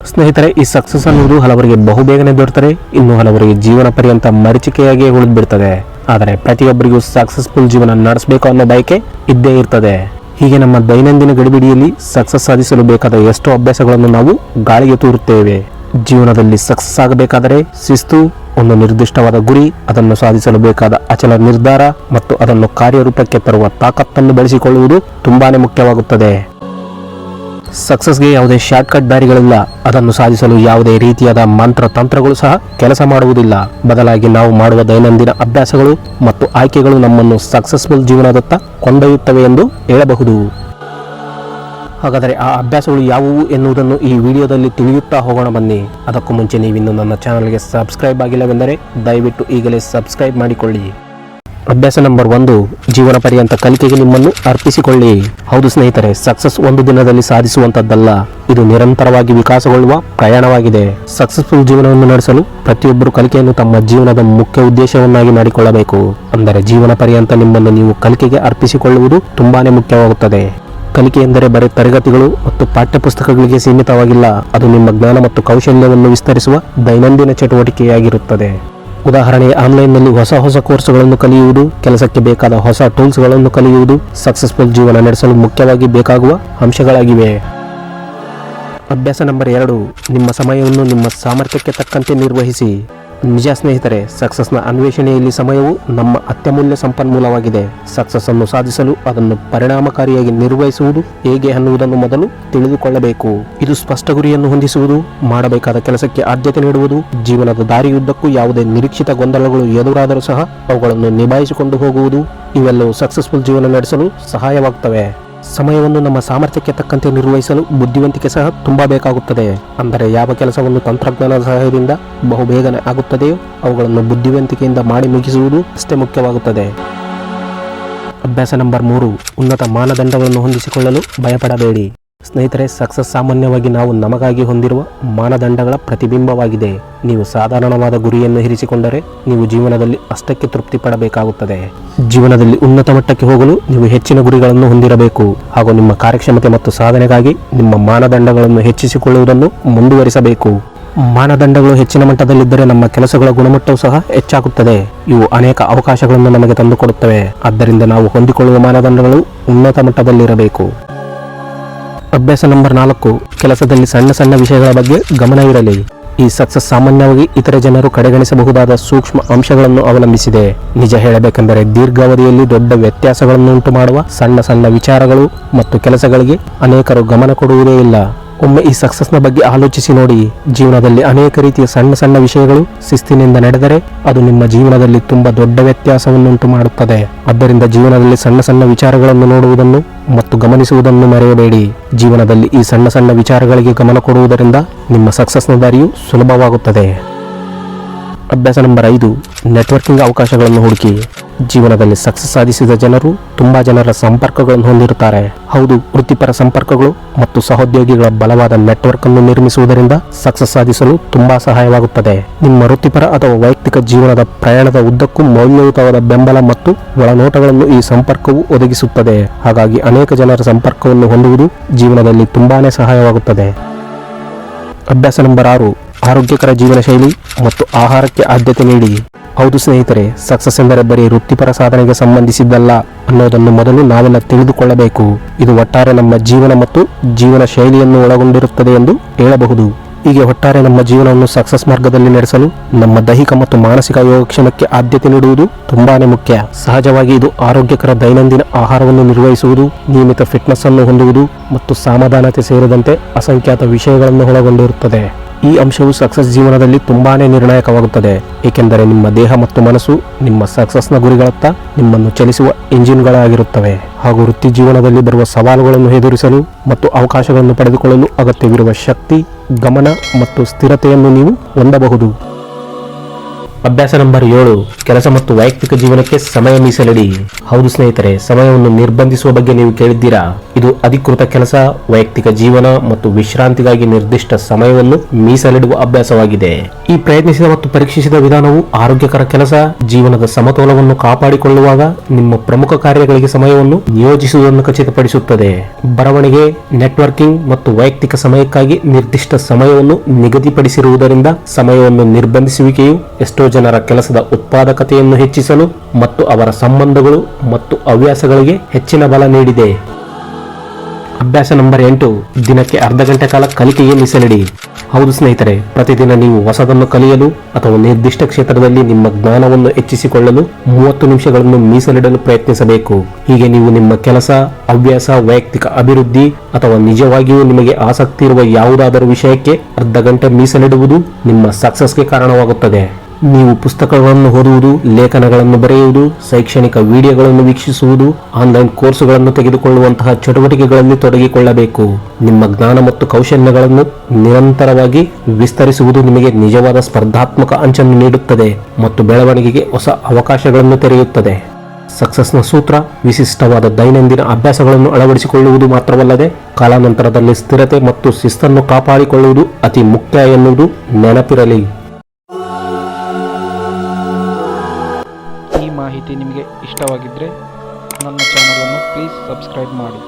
ಸ್ನೇಹಿತರೆ, ಈ ಸಕ್ಸಸ್ ಅನ್ನುವುದು ಹಲವರಿಗೆ ಬಹುಬೇಗನೆ ದೊರೆತರೆ, ಇನ್ನು ಹಲವರಿಗೆ ಜೀವನ ಪರ್ಯಂತ ಮರೀಚಿಕೆಯಾಗಿ ಉಳಿದು ಬಿಡ್ತದೆ. ಆದರೆ ಪ್ರತಿಯೊಬ್ಬರಿಗೂ ಸಕ್ಸಸ್ಫುಲ್ ಜೀವನ ನಡೆಸಬೇಕು ಅನ್ನೋ ಬಯಕೆ ಇದ್ದೇ ಇರ್ತದೆ. ಹೀಗೆ ನಮ್ಮ ದೈನಂದಿನ ಗಡಿಬಿಡಿಯಲ್ಲಿ ಸಕ್ಸಸ್ ಸಾಧಿಸಲು ಬೇಕಾದ ಎಷ್ಟೋ ಅಭ್ಯಾಸಗಳನ್ನು ನಾವು ಗಾಳಿಗೆ ತೂರುತ್ತೇವೆ. ಜೀವನದಲ್ಲಿ ಸಕ್ಸಸ್ ಆಗಬೇಕಾದರೆ ಶಿಸ್ತು, ಒಂದು ನಿರ್ದಿಷ್ಟವಾದ ಗುರಿ, ಅದನ್ನು ಸಾಧಿಸಲು ಬೇಕಾದ ಅಚಲ ನಿರ್ಧಾರ ಮತ್ತು ಅದನ್ನು ಕಾರ್ಯರೂಪಕ್ಕೆ ತರುವ ತಾಕತ್ತನ್ನು ಬೆಳೆಸಿಕೊಳ್ಳುವುದು ತುಂಬಾನೇ ಮುಖ್ಯವಾಗುತ್ತದೆ. ಸಕ್ಸಸ್ಗೆ ಯಾವುದೇ ಶಾರ್ಟ್ಕಟ್ ದಾರಿಗಳಿಲ್ಲ. ಅದನ್ನು ಸಾಧಿಸಲು ಯಾವುದೇ ರೀತಿಯಾದ ಮಂತ್ರ ತಂತ್ರಗಳು ಸಹ ಕೆಲಸ ಮಾಡುವುದಿಲ್ಲ. ಬದಲಾಗಿ ನಾವು ಮಾಡುವ ದೈನಂದಿನ ಅಭ್ಯಾಸಗಳು ಮತ್ತು ಆಯ್ಕೆಗಳು ನಮ್ಮನ್ನು ಸಕ್ಸಸ್ಫುಲ್ ಜೀವನದತ್ತ ಕೊಂಡೊಯ್ಯುತ್ತವೆ ಎಂದು ಹೇಳಬಹುದು. ಹಾಗಾದರೆ ಆ ಅಭ್ಯಾಸಗಳು ಯಾವುವು ಎನ್ನುವುದನ್ನು ಈ ವಿಡಿಯೋದಲ್ಲಿ ತಿಳಿಯುತ್ತಾ ಹೋಗೋಣ ಬನ್ನಿ. ಅದಕ್ಕೂ ಮುಂಚೆ ನೀವಿನ್ನು ನನ್ನ ಚಾನಲ್ಗೆ ಸಬ್ಸ್ಕ್ರೈಬ್ ಆಗಿಲ್ಲವೆಂದರೆ ದಯವಿಟ್ಟು ಈಗಲೇ ಸಬ್ಸ್ಕ್ರೈಬ್ ಮಾಡಿಕೊಳ್ಳಿ. ಅಭ್ಯಾಸ ನಂಬರ್ 1, ಜೀವನ ಪರ್ಯಂತ ಕಲಿಕೆಗೆ ನಿಮ್ಮನ್ನು ಅರ್ಪಿಸಿಕೊಳ್ಳಿ. ಹೌದು ಸ್ನೇಹಿತರೆ, ಸಕ್ಸಸ್ ಒಂದು ದಿನದಲ್ಲಿ ಸಾಧಿಸುವಂತದ್ದಲ್ಲ. ಇದು ನಿರಂತರವಾಗಿ ವಿಕಾಸಗೊಳ್ಳುವ ಪ್ರಯಾಣವಾಗಿದೆ. ಸಕ್ಸಸ್ಫುಲ್ ಜೀವನವನ್ನು ನಡೆಸಲು ಪ್ರತಿಯೊಬ್ಬರು ಕಲಿಕೆಯನ್ನು ತಮ್ಮ ಜೀವನದ ಮುಖ್ಯ ಉದ್ದೇಶವನ್ನಾಗಿ ಮಾಡಿಕೊಳ್ಳಬೇಕು. ಅಂದರೆ ಜೀವನ ಪರ್ಯಂತ ನಿಮ್ಮನ್ನು ನೀವು ಕಲಿಕೆಗೆ ಅರ್ಪಿಸಿಕೊಳ್ಳುವುದು ತುಂಬಾನೇ ಮುಖ್ಯವಾಗುತ್ತದೆ. ಕಲಿಕೆ ಎಂದರೆ ಬರೀ ತರಗತಿಗಳು ಮತ್ತು ಪಾಠ್ಯಪುಸ್ತಕಗಳಿಗೆ ಸೀಮಿತವಾಗಿಲ್ಲ. ಅದು ನಿಮ್ಮ ಜ್ಞಾನ ಮತ್ತು ಕೌಶಲ್ಯವನ್ನು ವಿಸ್ತರಿಸುವ ದೈನಂದಿನ ಚಟುವಟಿಕೆಯಾಗಿರುತ್ತದೆ. ಉದಾಹರಣೆಗೆ, ಆನ್ಲೈನ್ನಲ್ಲಿ ಹೊಸ ಕೋರ್ಸ್ಗಳನ್ನು ಕಲಿಯುವುದು, ಕೆಲಸಕ್ಕೆ ಬೇಕಾದ ಹೊಸ ಟೂಲ್ಸ್ಗಳನ್ನು ಕಲಿಯುವುದು ಸಕ್ಸಸ್ಫುಲ್ ಜೀವನ ನಡೆಸಲು ಮುಖ್ಯವಾಗಿ ಬೇಕಾಗುವ ಅಂಶಗಳಾಗಿವೆ. ಅಭ್ಯಾಸ ನಂಬರ್ 2, ನಿಮ್ಮ ಸಮಯವನ್ನು ನಿಮ್ಮ ಸಾಮರ್ಥ್ಯಕ್ಕೆ ತಕ್ಕಂತೆ ನಿರ್ವಹಿಸಿ. ನಿಜ ಸ್ನೇಹಿತರೆ, ಸಕ್ಸಸ್ನ ಅನ್ವೇಷಣೆಯಲ್ಲಿ ಸಮಯವು ನಮ್ಮ ಅತ್ಯಮೂಲ್ಯ ಸಂಪನ್ಮೂಲವಾಗಿದೆ. ಸಕ್ಸಸ್ ಅನ್ನು ಸಾಧಿಸಲು ಅದನ್ನು ಪರಿಣಾಮಕಾರಿಯಾಗಿ ನಿರ್ವಹಿಸುವುದು ಹೇಗೆ ಅನ್ನುವುದನ್ನು ಮೊದಲು ತಿಳಿದುಕೊಳ್ಳಬೇಕು. ಇದು ಸ್ಪಷ್ಟ ಗುರಿಯನ್ನು ಹೊಂದಿಸುವುದು, ಮಾಡಬೇಕಾದ ಕೆಲಸಕ್ಕೆ ಆದ್ಯತೆ ನೀಡುವುದು, ಜೀವನದ ದಾರಿಯುದ್ದಕ್ಕೂ ಯಾವುದೇ ನಿರೀಕ್ಷಿತ ಗೊಂದಲಗಳು ಎದುರಾದರೂ ಸಹ ಅವುಗಳನ್ನು ನಿಭಾಯಿಸಿಕೊಂಡು ಹೋಗುವುದು, ಇವೆಲ್ಲವೂ ಸಕ್ಸಸ್ಫುಲ್ ಜೀವನ ನಡೆಸಲು ಸಹಾಯವಾಗುತ್ತವೆ. ಸಮಯವನ್ನು ನಮ್ಮ ಸಾಮರ್ಥ್ಯಕ್ಕೆ ತಕ್ಕಂತೆ ನಿರ್ವಹಿಸಲು ಬುದ್ಧಿವಂತಿಕೆ ಸಹ ತುಂಬಾ ಬೇಕಾಗುತ್ತದೆ. ಅಂದರೆ ಯಾವ ಕೆಲಸವನ್ನು ತಂತ್ರಜ್ಞಾನದ ಸಹಾಯದಿಂದ ಬಹುಬೇಗನೆ ಆಗುತ್ತದೆಯೋ ಅವುಗಳನ್ನು ಬುದ್ಧಿವಂತಿಕೆಯಿಂದ ಮಾಡಿ ಮುಗಿಸುವುದು ಅಷ್ಟೇ ಮುಖ್ಯವಾಗುತ್ತದೆ. ಅಭ್ಯಾಸ ನಂಬರ್ 3, ಉನ್ನತ ಮಾನದಂಡಗಳನ್ನು ಹೊಂದಿಸಿಕೊಳ್ಳಲು ಭಯಪಡಬೇಡಿ. ಸ್ನೇಹಿತರೆ, ಸಕ್ಸಸ್ ಸಾಮಾನ್ಯವಾಗಿ ನಾವು ನಮಗಾಗಿ ಹೊಂದಿರುವ ಮಾನದಂಡಗಳ ಪ್ರತಿಬಿಂಬವಾಗಿದೆ. ನೀವು ಸಾಧಾರಣವಾದ ಗುರಿಯನ್ನು ಇರಿಸಿಕೊಂಡರೆ ನೀವು ಜೀವನದಲ್ಲಿ ಅಷ್ಟಕ್ಕೆ ತೃಪ್ತಿ ಪಡಬೇಕಾಗುತ್ತದೆ. ಜೀವನದಲ್ಲಿ ಉನ್ನತ ಮಟ್ಟಕ್ಕೆ ಹೋಗಲು ನೀವು ಹೆಚ್ಚಿನ ಗುರಿಗಳನ್ನು ಹೊಂದಿರಬೇಕು ಹಾಗೂ ನಿಮ್ಮ ಕಾರ್ಯಕ್ಷಮತೆ ಮತ್ತು ಸಾಧನೆಗಾಗಿ ನಿಮ್ಮ ಮಾನದಂಡಗಳನ್ನು ಹೆಚ್ಚಿಸಿಕೊಳ್ಳುವುದನ್ನು ಮುಂದುವರಿಸಬೇಕು. ಮಾನದಂಡಗಳು ಹೆಚ್ಚಿನ ಮಟ್ಟದಲ್ಲಿದ್ದರೆ ನಮ್ಮ ಕೆಲಸಗಳ ಗುಣಮಟ್ಟವೂ ಸಹ ಹೆಚ್ಚಾಗುತ್ತದೆ. ಇವು ಅನೇಕ ಅವಕಾಶಗಳನ್ನು ನಮಗೆ ತಂದುಕೊಡುತ್ತವೆ. ಆದ್ದರಿಂದ ನಾವು ಹೊಂದಿಕೊಳ್ಳುವ ಮಾನದಂಡಗಳು ಉನ್ನತ ಮಟ್ಟದಲ್ಲಿರಬೇಕು. ಅಭ್ಯಾಸ ನಂಬರ್ 4, ಕೆಲಸದಲ್ಲಿ ಸಣ್ಣ ವಿಷಯಗಳ ಬಗ್ಗೆ ಗಮನವಿರಲಿ. ಈ ಸಕ್ಸಸ್ ಸಾಮಾನ್ಯವಾಗಿ ಇತರ ಜನರು ಕಡೆಗಣಿಸಬಹುದಾದ ಸೂಕ್ಷ್ಮ ಅಂಶಗಳನ್ನು ಅವಲಂಬಿಸಿದೆ. ನಿಜ ಹೇಳಬೇಕೆಂದರೆ ದೀರ್ಘಾವಧಿಯಲ್ಲಿ ದೊಡ್ಡ ವ್ಯತ್ಯಾಸಗಳನ್ನು ಉಂಟು ಮಾಡುವ ಸಣ್ಣ ವಿಚಾರಗಳು ಮತ್ತು ಕೆಲಸಗಳಿಗೆ ಅನೇಕರು ಗಮನ ಕೊಡುವುದೇ ಇಲ್ಲ. ಒಮ್ಮೆ ಈ ಸಕ್ಸಸ್ನ ಬಗ್ಗೆ ಆಲೋಚಿಸಿ ನೋಡಿ. ಜೀವನದಲ್ಲಿ ಅನೇಕ ರೀತಿಯ ಸಣ್ಣ ವಿಷಯಗಳು ಶಿಸ್ತಿನಿಂದ ನಡೆದರೆ ಅದು ನಿಮ್ಮ ಜೀವನದಲ್ಲಿ ತುಂಬಾ ದೊಡ್ಡ ವ್ಯತ್ಯಾಸವನ್ನುಂಟು ಮಾಡುತ್ತದೆ. ಆದ್ದರಿಂದ ಜೀವನದಲ್ಲಿ ಸಣ್ಣ ವಿಚಾರಗಳನ್ನು ನೋಡುವುದನ್ನು ಮತ್ತು ಗಮನಿಸುವುದನ್ನು ಮರೆಯಬೇಡಿ. ಜೀವನದಲ್ಲಿ ಈ ಸಣ್ಣ ವಿಚಾರಗಳಿಗೆ ಗಮನ ಕೊಡುವುದರಿಂದ ನಿಮ್ಮ ಸಕ್ಸಸ್ನ ದಾರಿಯು ಸುಲಭವಾಗುತ್ತದೆ. ಅಭ್ಯಾಸ ನಂಬರ್ 5, ನೆಟ್ವರ್ಕಿಂಗ್ ಅವಕಾಶಗಳನ್ನು ಹುಡುಕಿ. ಜೀವನದಲ್ಲಿ ಸಕ್ಸಸ್ ಸಾಧಿಸಿದ ಜನರು ತುಂಬಾ ಜನರ ಸಂಪರ್ಕಗಳನ್ನು ಹೊಂದಿರುತ್ತಾರೆ. ಹೌದು, ವೃತ್ತಿಪರ ಸಂಪರ್ಕಗಳು ಮತ್ತು ಸಹೋದ್ಯೋಗಿಗಳ ಬಲವಾದ ನೆಟ್ವರ್ಕ್ ಅನ್ನು ನಿರ್ಮಿಸುವುದರಿಂದ ಸಕ್ಸಸ್ ಸಾಧಿಸಲು ತುಂಬಾ ಸಹಾಯವಾಗುತ್ತದೆ. ನಿಮ್ಮ ವೃತ್ತಿಪರ ಅಥವಾ ವೈಯಕ್ತಿಕ ಜೀವನದ ಪ್ರಯಾಣದ ಉದ್ದಕ್ಕೂ ಮೌಲ್ಯಯುತವಾದ ಬೆಂಬಲ ಮತ್ತು ಒಳನೋಟಗಳನ್ನು ಈ ಸಂಪರ್ಕವು ಒದಗಿಸುತ್ತದೆ. ಹಾಗಾಗಿ ಅನೇಕ ಜನರ ಸಂಪರ್ಕವನ್ನು ಹೊಂದುವುದು ಜೀವನದಲ್ಲಿ ತುಂಬಾನೇ ಸಹಾಯವಾಗುತ್ತದೆ. ಅಭ್ಯಾಸ ನಂಬರ್ 6, ಆರೋಗ್ಯಕರ ಜೀವನ ಶೈಲಿ ಮತ್ತು ಆಹಾರಕ್ಕೆ ಆದ್ಯತೆ ನೀಡಿ. ಹೌದು ಸ್ನೇಹಿತರೆ, ಸಕ್ಸಸ್ ಎಂದರೆ ಬರೀ ವೃತ್ತಿಪರ ಸಾಧನೆಗೆ ಸಂಬಂಧಿಸಿದ್ದಲ್ಲ ಅನ್ನೋದನ್ನು ಮೊದಲು ನಾವೆಲ್ಲ ತಿಳಿದುಕೊಳ್ಳಬೇಕು. ಇದು ಒಟ್ಟಾರೆ ನಮ್ಮ ಜೀವನ ಮತ್ತು ಜೀವನ ಶೈಲಿಯನ್ನು ಒಳಗೊಂಡಿರುತ್ತದೆ ಎಂದು ಹೇಳಬಹುದು. ಹೀಗೆ ಒಟ್ಟಾರೆ ನಮ್ಮ ಜೀವನವನ್ನು ಸಕ್ಸಸ್ ಮಾರ್ಗದಲ್ಲಿ ನಡೆಸಲು ನಮ್ಮ ದೈಹಿಕ ಮತ್ತು ಮಾನಸಿಕ ಯೋಗಕ್ಷೇಮಕ್ಕೆ ಆದ್ಯತೆ ನೀಡುವುದು ತುಂಬಾನೇ ಮುಖ್ಯ. ಸಹಜವಾಗಿ ಇದು ಆರೋಗ್ಯಕರ ದೈನಂದಿನ ಆಹಾರವನ್ನು ನಿರ್ವಹಿಸುವುದು, ನಿಯಮಿತ ಫಿಟ್ನೆಸ್ ಅನ್ನು ಹೊಂದುವುದು ಮತ್ತು ಸಮಾಧಾನತೆ ಸೇರಿದಂತೆ ಅಸಂಖ್ಯಾತ ವಿಷಯಗಳನ್ನು ಒಳಗೊಂಡಿರುತ್ತದೆ. ಈ ಅಂಶವು ಸಕ್ಸಸ್ ಜೀವನದಲ್ಲಿ ತುಂಬಾನೇ ನಿರ್ಣಾಯಕವಾಗುತ್ತದೆ. ಏಕೆಂದರೆ ನಿಮ್ಮ ದೇಹ ಮತ್ತು ಮನಸ್ಸು ನಿಮ್ಮ ಸಕ್ಸಸ್ನ ಗುರಿಗಳತ್ತ ನಿಮ್ಮನ್ನು ಚಲಿಸುವ ಎಂಜಿನ್ಗಳಾಗಿರುತ್ತವೆ ಹಾಗೂ ವೃತ್ತಿ ಜೀವನದಲ್ಲಿ ಬರುವ ಸವಾಲುಗಳನ್ನು ಎದುರಿಸಲು ಮತ್ತು ಅವಕಾಶಗಳನ್ನು ಪಡೆದುಕೊಳ್ಳಲು ಅಗತ್ಯವಿರುವ ಶಕ್ತಿ, ಗಮನ ಮತ್ತು ಸ್ಥಿರತೆಯನ್ನು ನೀವು ಹೊಂದಬಹುದು. ಅಭ್ಯಾಸ ನಂಬರ್ 7, ಕೆಲಸ ಮತ್ತು ವೈಯಕ್ತಿಕ ಜೀವನಕ್ಕೆ ಸಮಯ ಮೀಸಲಿಡಿ. ಹೌದು ಸ್ನೇಹಿತರೆ, ಸಮಯವನ್ನು ನಿರ್ಬಂಧಿಸುವ ಬಗ್ಗೆ ನೀವು ಕೇಳಿದ್ದೀರಾ. ಇದು ಇದು ಅಧಿಕೃತ ಕೆಲಸ, ವೈಯಕ್ತಿಕ ಜೀವನ ಮತ್ತು ವಿಶ್ರಾಂತಿಗಾಗಿ ನಿರ್ದಿಷ್ಟ ಸಮಯವನ್ನು ಮೀಸಲಿಡುವ ಅಭ್ಯಾಸವಾಗಿದೆ. ಈ ಪ್ರಯತ್ನಿಸಿದ ಮತ್ತು ಪರೀಕ್ಷಿಸಿದ ವಿಧಾನವು ಆರೋಗ್ಯಕರ ಕೆಲಸ, ಜೀವನದ ಸಮತೋಲನವನ್ನು ಕಾಪಾಡಿಕೊಳ್ಳುವಾಗ ನಿಮ್ಮ ಪ್ರಮುಖ ಕಾರ್ಯಗಳಿಗೆ ಸಮಯವನ್ನು ನಿಯೋಜಿಸುವುದನ್ನು ಖಚಿತಪಡಿಸುತ್ತದೆ. ಬರವಣಿಗೆ, ನೆಟ್ವರ್ಕಿಂಗ್ ಮತ್ತು ವೈಯಕ್ತಿಕ ಸಮಯಕ್ಕಾಗಿ ನಿರ್ದಿಷ್ಟ ಸಮಯವನ್ನು ನಿಗದಿಪಡಿಸಿರುವುದರಿಂದ ಸಮಯವನ್ನು ನಿರ್ಬಂಧಿಸುವಿಕೆಯು ಎಷ್ಟೋ ಜನರ ಕೆಲಸದ ಉತ್ಪಾದಕತೆಯನ್ನು ಹೆಚ್ಚಿಸಲು ಮತ್ತು ಅವರ ಸಂಬಂಧಗಳು ಮತ್ತು ಹವ್ಯಾಸಗಳಿಗೆ ಹೆಚ್ಚಿನ ಬಲ ನೀಡಿದೆ. ಅಭ್ಯಾಸ ನಂಬರ್ 8, ದಿನಕ್ಕೆ ಅರ್ಧ ಗಂಟೆ ಕಾಲ ಕಲಿಕೆಗೆ ಮೀಸಲಿಡಿ. ಹೌದು ಸ್ನೇಹಿತರೆ, ಪ್ರತಿದಿನ ನೀವು ಹೊಸದನ್ನು ಕಲಿಯಲು ಅಥವಾ ನಿರ್ದಿಷ್ಟ ಕ್ಷೇತ್ರದಲ್ಲಿ ನಿಮ್ಮ ಜ್ಞಾನವನ್ನು ಹೆಚ್ಚಿಸಿಕೊಳ್ಳಲು 30 ನಿಮಿಷಗಳನ್ನು ಮೀಸಲಿಡಲು ಪ್ರಯತ್ನಿಸಬೇಕು. ಹೀಗೆ ನೀವು ನಿಮ್ಮ ಕೆಲಸ, ಹವ್ಯಾಸ, ವೈಯಕ್ತಿಕ ಅಭಿವೃದ್ಧಿ ಅಥವಾ ನಿಜವಾಗಿಯೂ ನಿಮಗೆ ಆಸಕ್ತಿ ಇರುವ ಯಾವುದಾದರೂ ವಿಷಯಕ್ಕೆ ಅರ್ಧ ಗಂಟೆ ಮೀಸಲಿಡುವುದು ನಿಮ್ಮ ಸಕ್ಸಸ್ಗೆ ಕಾರಣವಾಗುತ್ತದೆ. ನೀವು ಪುಸ್ತಕಗಳನ್ನು ಓದುವುದು, ಲೇಖನಗಳನ್ನು ಬರೆಯುವುದು, ಶೈಕ್ಷಣಿಕ ವಿಡಿಯೋಗಳನ್ನು ವೀಕ್ಷಿಸುವುದು, ಆನ್ಲೈನ್ ಕೋರ್ಸುಗಳನ್ನು ತೆಗೆದುಕೊಳ್ಳುವಂತಹ ಚಟುವಟಿಕೆಗಳಲ್ಲಿ ತೊಡಗಿಕೊಳ್ಳಬೇಕು. ನಿಮ್ಮ ಜ್ಞಾನ ಮತ್ತು ಕೌಶಲ್ಯಗಳನ್ನು ನಿರಂತರವಾಗಿ ವಿಸ್ತರಿಸುವುದು ನಿಮಗೆ ನಿಜವಾದ ಸ್ಪರ್ಧಾತ್ಮಕ ಅಂಚನ್ನು ನೀಡುತ್ತದೆ ಮತ್ತು ಬೆಳವಣಿಗೆಗೆ ಹೊಸ ಅವಕಾಶಗಳನ್ನು ತೆರೆಯುತ್ತದೆ. ಸಕ್ಸಸ್ನ ಸೂತ್ರ: ವಿಶಿಷ್ಟವಾದ ದೈನಂದಿನ ಅಭ್ಯಾಸಗಳನ್ನು ಅಳವಡಿಸಿಕೊಳ್ಳುವುದು ಮಾತ್ರವಲ್ಲದೆ ಕಾಲಾನಂತರದಲ್ಲಿ ಸ್ಥಿರತೆ ಮತ್ತು ಶಿಸ್ತನ್ನು ಕಾಪಾಡಿಕೊಳ್ಳುವುದು ಅತಿ ಮುಖ್ಯ ಎನ್ನುವುದು ನೆನಪಿರಲಿ. ಈ ಮಾಹಿತಿ ನಿಮಗೆ ಇಷ್ಟವಾಗಿದ್ದರೆ ನನ್ನ ಚಾನಲನ್ನು ಪ್ಲೀಸ್ ಸಬ್ಸ್ಕ್ರೈಬ್ ಮಾಡಿ.